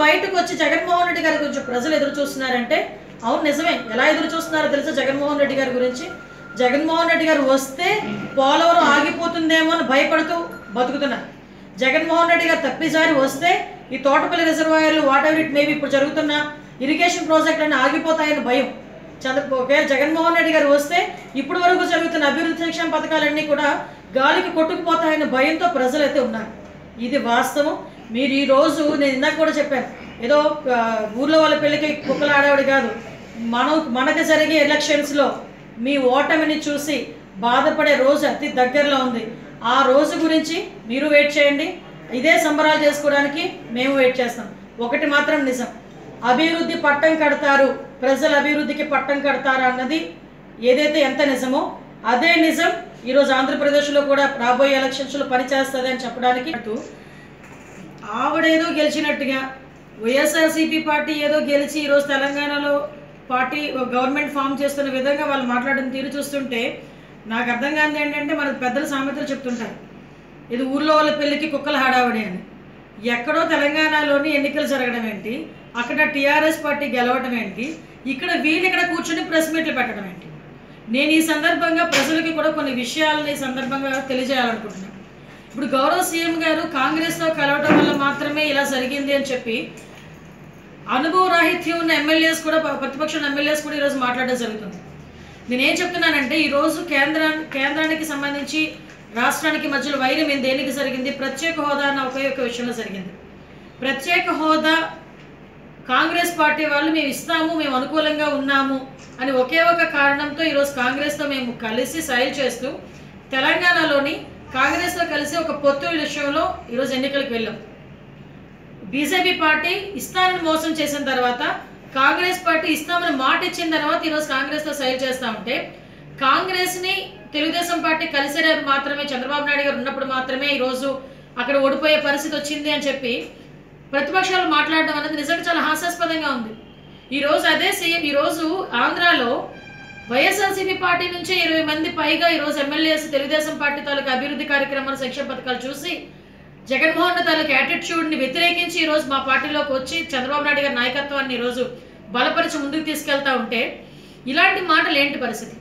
బయటకు వచ్చి జగన్మోహన్ రెడ్డి గారి గురించి ప్రజలు ఎదురు చూస్తున్నారంటే అవును నిజమే. ఎలా ఎదురు చూస్తున్నారో తెలుసా జగన్మోహన్ రెడ్డి గారి గురించి? జగన్మోహన్ రెడ్డి గారు వస్తే పోలవరం ఆగిపోతుందేమో అని భయపడుతూ బతుకుతున్నారు. జగన్మోహన్ రెడ్డి గారు తప్పిసారి వస్తే ఈ తోటపల్లి రిజర్వాయర్లు వాట్ ఎవర్ ఇట్ మేబీ ఇప్పుడు జరుగుతున్న ఇరిగేషన్ ప్రాజెక్టులన్నీ ఆగిపోతాయని భయం. జగన్మోహన్ రెడ్డి గారు వస్తే ఇప్పటి వరకు జరుగుతున్న అభివృద్ధి సంక్షేమ పథకాలన్నీ కూడా గాలికి కొట్టుకుపోతాయన్న భయంతో ప్రజలైతే ఉన్నారు. ఇది వాస్తవం. మీరు ఈరోజు నేను ఇందాక కూడా చెప్పాను, ఏదో ఊర్లో వాళ్ళ పెళ్ళికి కుక్కలు ఆడేవాడు కాదు. మనకు జరిగే ఎలక్షన్స్లో మీ ఓటమిని చూసి బాధపడే రోజు అతి దగ్గరలో ఉంది. ఆ రోజు గురించి మీరు వెయిట్ చేయండి. ఇదే సంబరాలు చేసుకోవడానికి మేము వెయిట్ చేస్తాం. ఒకటి మాత్రం నిజం, అభివృద్ధి పట్టం కడతారు, ప్రజల అభివృద్ధికి పట్టం కడతారు అన్నది ఏదైతే ఎంత నిజమో అదే నిజం ఈరోజు ఆంధ్రప్రదేశ్లో కూడా రాబోయే ఎలక్షన్స్లో పనిచేస్తుంది అని చెప్పడానికి. ఆవిడేదో గెలిచినట్టుగా వైఎస్ఆర్సీపీ పార్టీ ఏదో గెలిచి ఈరోజు తెలంగాణలో పార్టీ గవర్నమెంట్ ఫామ్ చేస్తున్న విధంగా వాళ్ళు మాట్లాడిన తీరు చూస్తుంటే నాకు అర్థం కానిది ఏంటంటే, మన పెద్దల సామెతలు చెప్తుంటారు, ఇది ఊర్లో వాళ్ళ పెళ్ళికి కుక్కల హడావిడి అని. ఎక్కడో తెలంగాణలోని ఎన్నికలు జరగడం ఏంటి, అక్కడ టీఆర్ఎస్ పార్టీ గెలవడం ఏంటి, ఇక్కడ వీళ్ళు ఇక్కడ కూర్చొని ప్రెస్ మీట్లు పెట్టడం ఏంటి? నేను ఈ సందర్భంగా ప్రజలకి కూడా కొన్ని విషయాలను ఈ సందర్భంగా తెలియజేయాలనుకుంటున్నాను. ఇప్పుడు గౌరవ సీఎం గారు కాంగ్రెస్తో కలవడం వల్ల మాత్రమే ఇలా జరిగింది అని చెప్పి అనుభవ రాహిత్యం ఉన్న ఎమ్మెల్యేస్ కూడా, ప్రతిపక్ష ఎమ్మెల్యేస్ కూడా ఈరోజు మాట్లాడడం జరుగుతుంది. నేనేం చెప్తున్నానంటే, ఈరోజు కేంద్రానికి సంబంధించి రాష్ట్రానికి మధ్యలో వైరం దేనికి జరిగింది? ప్రత్యేక హోదా అన్న ఒకే ఒక విషయంలో జరిగింది. ప్రత్యేక హోదా కాంగ్రెస్ పార్టీ వాళ్ళు మేము ఇస్తాము, మేము అనుకూలంగా ఉన్నాము అని ఒకే ఒక కారణంతో ఈరోజు కాంగ్రెస్తో మేము కలిసి సైల్ చేస్తూ తెలంగాణలోని కాంగ్రెస్తో కలిసి ఒక పొత్తు విషయంలో ఈరోజు ఎన్నికలకు వెళ్ళాం. బీజేపీ పార్టీ ఇస్తానని మోసం చేసిన తర్వాత, కాంగ్రెస్ పార్టీ ఇస్తామని మాట ఇచ్చిన తర్వాత ఈరోజు కాంగ్రెస్తో సైల్ చేస్తూ ఉంటే, కాంగ్రెస్ని తెలుగుదేశం పార్టీ కలిసేది మాత్రమే చంద్రబాబు నాయుడు గారు ఉన్నప్పుడు మాత్రమే ఈరోజు అక్కడ ఓడిపోయే పరిస్థితి వచ్చింది అని చెప్పి ప్రతిపక్షాలు మాట్లాడడం అనేది నిజంగా చాలా హాస్యాస్పదంగా ఉంది. ఈరోజు అదే సీఎం ఈరోజు ఆంధ్రాలో వైఎస్ఆర్సీపీ పార్టీ నుంచి 20 మంది పైగా ఈరోజు ఎమ్మెల్యేస్ తెలుగుదేశం పార్టీ తాలూకు అభివృద్ధి కార్యక్రమాలు, సంక్షేమ పథకాలు చూసి జగన్మోహన్ రెడ్డి తాలూకు యాటిట్యూడ్ని వ్యతిరేకించి ఈరోజు మా పార్టీలోకి వచ్చి చంద్రబాబు నాయుడు గారి నాయకత్వాన్ని ఈరోజు బలపరిచి ముందుకు తీసుకెళ్తా ఉంటే ఇలాంటి మాటలు ఏంటి పరిస్థితి?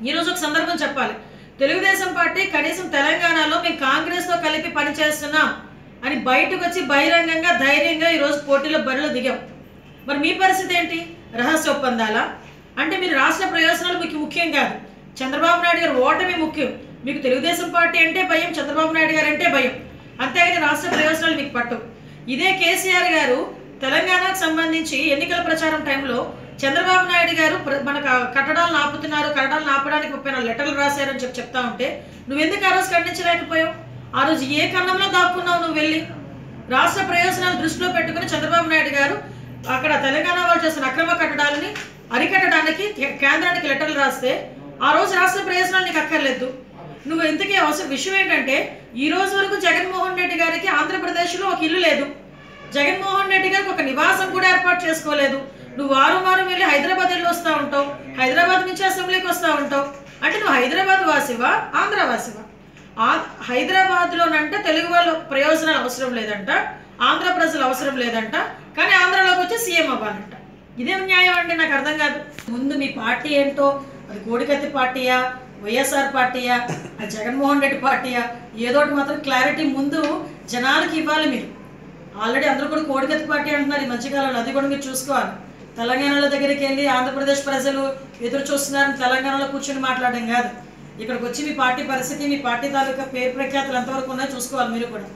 ఈరోజు ఒక సందర్భం చెప్పాలి, తెలుగుదేశం పార్టీ కనీసం తెలంగాణలో మేము కాంగ్రెస్తో కలిపి పనిచేస్తున్నాం అని బయటకు వచ్చి బహిరంగంగా ధైర్యంగా ఈరోజు పోటీలో బరిలో దిగాం. మరి మీ పరిస్థితి ఏంటి? రహస్య ఒప్పందాలా? అంటే మీరు రాష్ట్ర ప్రయోజనాలు మీకు ముఖ్యం కాదు, చంద్రబాబు నాయుడు గారు ఓటమి ముఖ్యం. మీకు తెలుగుదేశం పార్టీ అంటే భయం, చంద్రబాబు నాయుడు గారు అంటే భయం, అంతేగాని రాష్ట్ర ప్రయోజనాలు మీకు పట్టు. ఇదే కేసీఆర్ గారు తెలంగాణకు సంబంధించి ఎన్నికల ప్రచారం టైంలో చంద్రబాబు నాయుడు గారు మనకు కట్టడాలను ఆపుతున్నారు, కట్టడాలను ఆపడానికి 34 లెటర్లు రాశారని చెప్తా ఉంటే నువ్వెందుకు ఆ రోజు ఖండించలేకపోయావు? ఆ రోజు ఏ కన్నంలో దాక్కున్నావు నువ్వు వెళ్ళి? రాష్ట్ర ప్రయోజనాలు దృష్టిలో పెట్టుకుని చంద్రబాబు నాయుడు గారు అక్కడ తెలంగాణ వాళ్ళు చేస్తున్న అక్రమ కట్టడాలని అరికట్టడానికి కేంద్రానికి లెటర్లు రాస్తే ఆ రోజు రాష్ట్ర ప్రయోజనాలు నీకు అక్కర్లేదు. నువ్వు ఇంతకీ విషయం ఏంటంటే, ఈ రోజు వరకు జగన్మోహన్ రెడ్డి గారికి ఆంధ్రప్రదేశ్లో ఒక ఇల్లు లేదు, జగన్మోహన్ రెడ్డి గారికి ఒక నివాసం కూడా ఏర్పాటు చేసుకోలేదు. నువ్వు వారం వెళ్ళి హైదరాబాద్ వెళ్ళి వస్తూ ఉంటావు, హైదరాబాద్ నుంచి అసెంబ్లీకి వస్తూ ఉంటావు. అంటే నువ్వు హైదరాబాద్ వాసివా, ఆంధ్ర వాసివా? హైదరాబాద్లోనంటే తెలుగు వాళ్ళ ప్రయోజనాలు అవసరం లేదంట, ఆంధ్ర ప్రజలు అవసరం లేదంట, కానీ ఆంధ్రలోకి వచ్చి సీఎం అవ్వాలంట. ఇదేం న్యాయం అండి? నాకు అర్థం కాదు. ముందు మీ పార్టీ ఏంటో, అది కోడికత్తి పార్టీయా, వైఎస్ఆర్ పార్టీయా, అది జగన్మోహన్ రెడ్డి పార్టీయా, ఏదోటి మాత్రం క్లారిటీ ముందు జనాలకి ఇవ్వాలి. మీరు ఆల్రెడీ అందరూ కూడా కోడికత్తి పార్టీ అంటున్నారు ఈ మధ్యకాలంలో, అది కూడా మీరు చూసుకోవాలి. తెలంగాణలో దగ్గరికి వెళ్ళి ఆంధ్రప్రదేశ్ ప్రజలు ఎదురు చూస్తున్నారని తెలంగాణలో కూర్చొని మాట్లాడడం కాదు, ఇక్కడికి వచ్చి మీ పార్టీ పరిస్థితి, మీ పార్టీ తాలూకా పేరు ప్రఖ్యాతులు ఎంతవరకు ఉన్నాయో చూసుకోవాలి మీరు కూడా.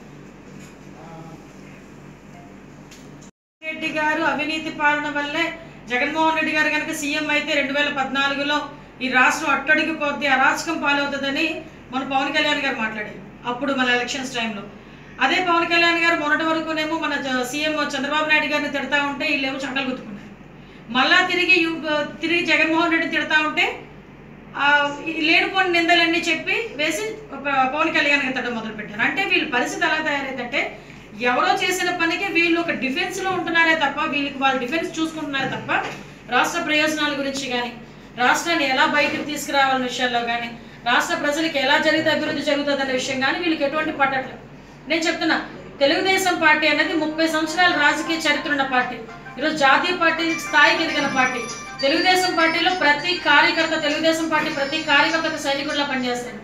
రెడ్డి గారు అవినీతి పాలన వల్లే జగన్మోహన్ రెడ్డి గారు కనుక సీఎం అయితే 2014లో ఈ రాష్ట్రం అట్టడికి పోద్ది, అరాచకం పాలవుతుందని మన పవన్ కళ్యాణ్ గారు మాట్లాడారు అప్పుడు మన ఎలక్షన్స్ టైంలో. అదే పవన్ కళ్యాణ్ గారు మొన్నటి వరకునేమో మన సీఎం చంద్రబాబు నాయుడు గారిని తిడతా ఉంటే వీళ్ళేమో చంకలు గుర్తుకున్నారు. మళ్ళా తిరిగి జగన్మోహన్ రెడ్డిని తిడతా ఉంటే లేనిపోని నిందలన్నీ చెప్పి వేసి పవన్ కళ్యాణ్ గారు తిట్టడం మొదలుపెట్టారు. అంటే వీళ్ళ పరిస్థితి ఎలా తయారైందంటే, ఎవరో చేసిన పనికి వీళ్ళు ఒక డిఫెన్స్లో ఉంటున్నారే తప్ప, వీళ్ళకి వాళ్ళు డిఫెన్స్ చూసుకుంటున్నారే తప్ప రాష్ట్ర ప్రయోజనాల గురించి కానీ, రాష్ట్రాన్ని ఎలా బయటకు తీసుకురావాలనే విషయాల్లో కానీ, రాష్ట్ర ప్రజలకు ఎలా జరిగితే అభివృద్ధి జరుగుతుందనే విషయం కానీ వీళ్ళకి ఎటువంటి పట్టట్లేదు. నేను చెప్తున్నా, తెలుగుదేశం పార్టీ అనేది 30 సంవత్సరాల రాజకీయ చరిత్ర ఉన్న పార్టీ. ఈరోజు జాతీయ పార్టీ స్థాయికి ఎదిగిన పార్టీ. తెలుగుదేశం పార్టీలో ప్రతి కార్యకర్త, తెలుగుదేశం పార్టీ ప్రతి కార్యకర్తకు సైనికుడిలా పనిచేస్తాడు.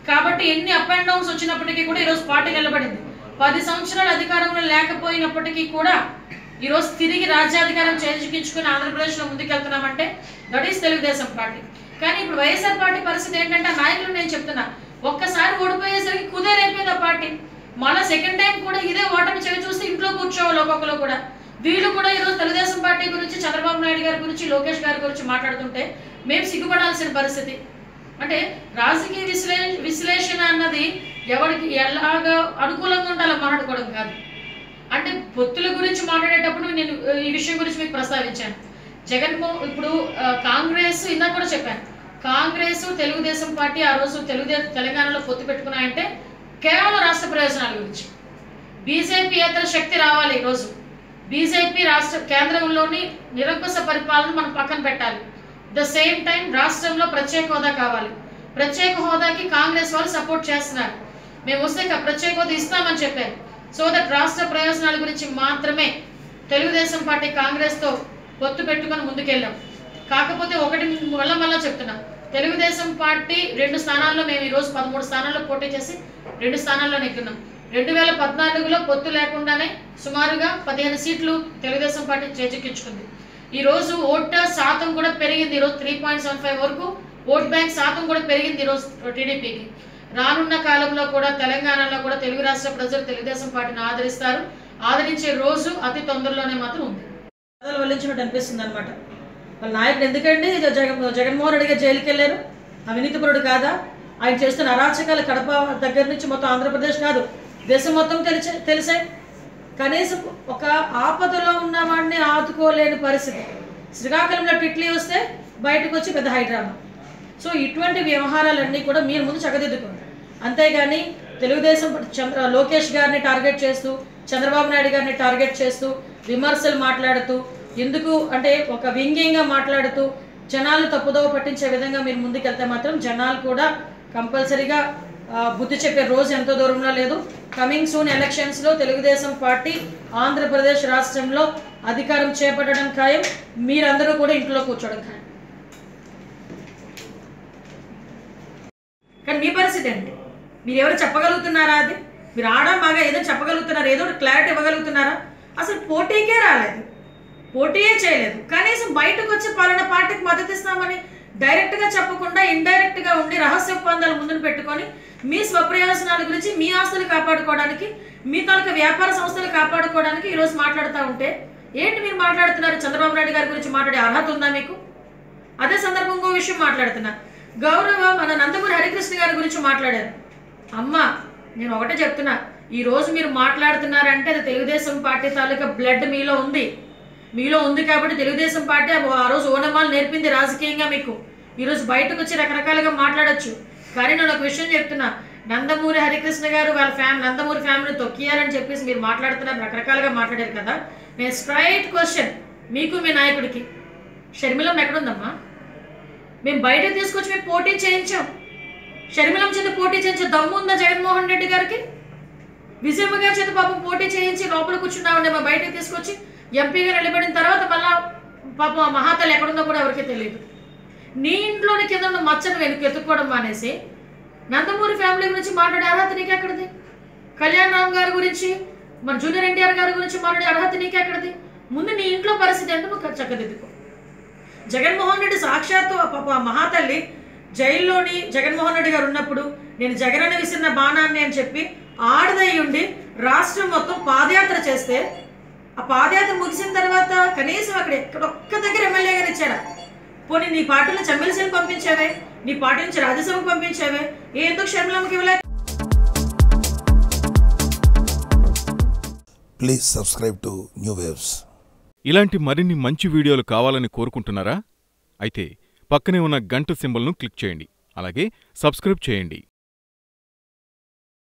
కాబట్టి ఎన్ని అప్ అండ్ డౌన్స్ వచ్చినప్పటికీ కూడా ఈరోజు పార్టీ నిలబడింది. 10 సంవత్సరాలు అధికారంలో లేకపోయినప్పటికీ కూడా ఈరోజు తిరిగి రాజ్యాధికారం చేజిక్కించుకుని ఆంధ్రప్రదేశ్లో ముందుకెళ్తున్నామంటే దట్ ఈస్ తెలుగుదేశం పార్టీ. కానీ ఇప్పుడు వైఎస్ఆర్ పార్టీ పరిస్థితి ఏంటంటే, నాయకులు నేను చెప్తున్నా, ఒక్కసారి ఓడిపోయేసరికి కుదేరైపోయింది ఆ పార్టీ. మళ్ళీ సెకండ్ టైం కూడా ఇదే ఓటమి చెవి చూస్తే ఇంట్లో కూర్చోవాలి ఒక్కొక్కరు కూడా. వీళ్ళు కూడా ఈరోజు తెలుగుదేశం పార్టీ గురించి, చంద్రబాబు నాయుడు గారి గురించి, లోకేష్ గారి గురించి మాట్లాడుతుంటే మేము సిగ్గుపడాల్సిన పరిస్థితి. అంటే రాజకీయ విశ్లేషణ అన్నది ఎవరికి ఎలాగా అనుకూలంగా ఉండాలో మాట్లాడుకోవడం కాదు. అంటే పొత్తుల గురించి మాట్లాడేటప్పుడు నేను ఈ విషయం గురించి మీకు ప్రస్తావించాను. ఇప్పుడు కాంగ్రెస్, ఇందాక కూడా చెప్పాను, కాంగ్రెస్ తెలుగుదేశం పార్టీ ఆ రోజు తెలంగాణలో పొత్తు పెట్టుకున్నాయంటే కేవలం రాష్ట్ర ప్రయోజనాల గురించి. బీజేపీ ఏతర శక్తి రావాలి. ఈరోజు బీజేపీ కేంద్రంలోని నిరంకుశ పరిపాలన మనం పక్కన పెట్టాలి. ద సేమ్ టైం రాష్ట్రంలో ప్రత్యేక హోదా కావాలి. ప్రత్యేక హోదాకి కాంగ్రెస్ వాళ్ళు సపోర్ట్ చేస్తున్నారు. మేము వస్తే ప్రత్యేక హోదా ఇస్తామని చెప్పారు. సో దట్ రాష్ట్ర ప్రయోజనాల గురించి మాత్రమే తెలుగుదేశం పార్టీ కాంగ్రెస్తో పొత్తు పెట్టుకొని ముందుకెళ్ళాం. కాకపోతే ఒకటి మళ్ళా చెప్తున్నాం, తెలుగుదేశం పార్టీ 2 స్థానాల్లో, మేము ఈరోజు 13 స్థానాల్లో పోటీ చేసి 2 స్థానాల్లో నెగ్గున్నాం. 2014లో పొత్తు లేకుండానే సుమారుగా 15 సీట్లు తెలుగుదేశం పార్టీ చేజిక్కించుకుంది. ఈరోజు ఓటు శాతం కూడా పెరిగింది. ఈరోజు 3.75 వరకు ఓట్ బ్యాంక్ శాతం కూడా పెరిగింది ఈరోజు టీడీపీకి. రానున్న కాలంలో కూడా తెలంగాణలో కూడా తెలుగు రాష్ట్ర ప్రజలు తెలుగుదేశం పార్టీని ఆదరిస్తారు. ఆదరించే రోజు అతి తొందరలోనే మాత్రం ఉంది. వల్లించినట్టు అనిపిస్తుంది అనమాట. వాళ్ళ నాయకుడు ఎందుకండి జగన్మోహన్ రెడ్డి గారు జైలుకి వెళ్ళారు? అవినీతిపరుడు కాదా? ఆయన చేస్తున్న అరాచకాలు కడప దగ్గర నుంచి మొత్తం ఆంధ్రప్రదేశ్ కాదు, దేశం మొత్తం తెలిసాయి. కనీసం ఒక ఆపదలో ఉన్న వాడిని ఆదుకోలేని పరిస్థితి. శ్రీకాకుళంలో టిట్లీ వస్తే బయటకు వచ్చి పెద్ద హైడ్రామా. సో ఇటువంటి వ్యవహారాలన్నీ కూడా మీరు ముందు చక్కదిద్దుకోండి. అంతేగాని తెలుగుదేశం లోకేష్ గారిని టార్గెట్ చేస్తూ, చంద్రబాబు నాయుడు గారిని టార్గెట్ చేస్తూ, విమర్శలు మాట్లాడుతూ, ఎందుకు అంటే ఒక వ్యంగ్యంగా మాట్లాడుతూ జనాలు తప్పుదోవ పట్టించే విధంగా మీరు ముందుకెళ్తే మాత్రం జనాలు కూడా కంపల్సరీగా బుద్ధి చెప్పే రోజు ఎంతో దూరంలో లేదు. కమింగ్ సూన్ ఎలక్షన్స్లో తెలుగుదేశం పార్టీ ఆంధ్రప్రదేశ్ రాష్ట్రంలో అధికారం చేపట్టడం ఖాయం. మీరందరూ కూడా ఇంట్లో కూర్చోవడం ఖాయం. కానీ మీ పరిస్థితి ఏంటి? మీరు ఎవరు చెప్పగలుగుతున్నారా? అది మీరు బాగా ఏదో చెప్పగలుగుతున్నారా? ఏదో క్లారిటీ ఇవ్వగలుగుతున్నారా? అసలు పోటీకే రాలేదు, పోటీయే చేయలేదు. కనీసం బయటకు వచ్చి పలానా పార్టీకి మద్దతు ఇస్తామని డైరెక్ట్గా చెప్పకుండా ఇండైరెక్ట్గా ఉండి రహస్య ఒప్పందాలు ముందును పెట్టుకొని మీ స్వప్రయోజనాల గురించి, మీ ఆస్తులు కాపాడుకోవడానికి, మీ తాలూకా వ్యాపార సంస్థలు కాపాడుకోవడానికి ఈరోజు మాట్లాడుతూ ఉంటే ఏంటి మీరు మాట్లాడుతున్నారు? చంద్రబాబు నాయుడు గారి గురించి మాట్లాడే అర్హత ఉందా మీకు? అదే సందర్భం ఇంకో విషయం మాట్లాడుతున్నా. గౌరవ మన నందమూరి హరికృష్ణ గారి గురించి మాట్లాడారు. అమ్మ, నేను ఒకటే చెప్తున్నా, ఈరోజు మీరు మాట్లాడుతున్నారంటే అది తెలుగుదేశం పార్టీ తాలూకా బ్లడ్ మీలో ఉంది కాబట్టి తెలుగుదేశం పార్టీ ఆ రోజు ఓనమాలు నేర్పింది రాజకీయంగా మీకు. ఈరోజు బయటకు వచ్చి రకరకాలుగా మాట్లాడచ్చు. కానీ నేను ఒక విషయం చెప్తున్నా, నందమూరి హరికృష్ణ గారు వాళ్ళ నందమూరి ఫ్యామిలీని తొక్కియాలని చెప్పేసి మీరు మాట్లాడుతున్నారు, రకరకాలుగా మాట్లాడారు కదా. నేను స్ట్రైట్ క్వశ్చన్ మీకు, మీ నాయకుడికి, షర్మిలమ్మ ఎక్కడుందమ్మా? మేము బయట తీసుకొచ్చి మేము పోటీ చేయించాం. షర్మిలమ్మ చేత పోటీ చేయించే దమ్ము ఉందా జగన్మోహన్ రెడ్డి గారికి? విజయమ్మ గారి చేత పాపం పోటీ చేయించి లోపల కూర్చున్నామండి, మా బయటకు తీసుకొచ్చి ఎంపీగా నిలబడిన తర్వాత మళ్ళా పాపం ఆ మహాతల్లి ఎక్కడుందో కూడా ఎవరికీ తెలియదు. నీ ఇంట్లోని కింద ఉన్న మచ్చను ఎత్తుక్కోవడం మానేసి నందమూరి ఫ్యామిలీ గురించి మాట్లాడే అర్హత నీకెక్కడిది? కళ్యాణ్ రామ్ గారి గురించి, మన జూనియర్ ఎన్టీఆర్ గారి గురించి మాట్లాడే అర్హత నీకెక్కడిది? ముందు నీ ఇంట్లో పరిస్థితి అంటే నువ్వు చక్కదిద్దుకో. జగన్మోహన్ రెడ్డి సాక్షాత్తు పాప మహాతల్లి జైల్లోని జగన్మోహన్ రెడ్డి గారు ఉన్నప్పుడు నేను జగనన్న విసిరిన బాణాన్ని అని చెప్పి ఆడదై ఉండి రాష్ట్రం మొత్తం పాదయాత్ర చేస్తే, ఆ పాదయాత్ర ముగిసిన తర్వాత కనీసం అక్కడ ఒక్క దగ్గర ఎమ్మెల్యే గారు ఇచ్చాడా? పోనీ నీ పార్టీ నుంచి ఎమ్మెల్సీని పంపించావే, నీ పార్టీ నుంచి రాజ్యసభకు పంపించావే, ఎందుకు షర్మిలమ్మకి ఇవ్వలేదు? Please subscribe to new waves. ఇలాంటి మరిన్ని మంచి వీడియోలు కావాలని కోరుకుంటున్నారా? అయితే పక్కనే ఉన్న గంట సింబల్ను క్లిక్ చేయండి. అలాగే సబ్స్క్రైబ్ చేయండి.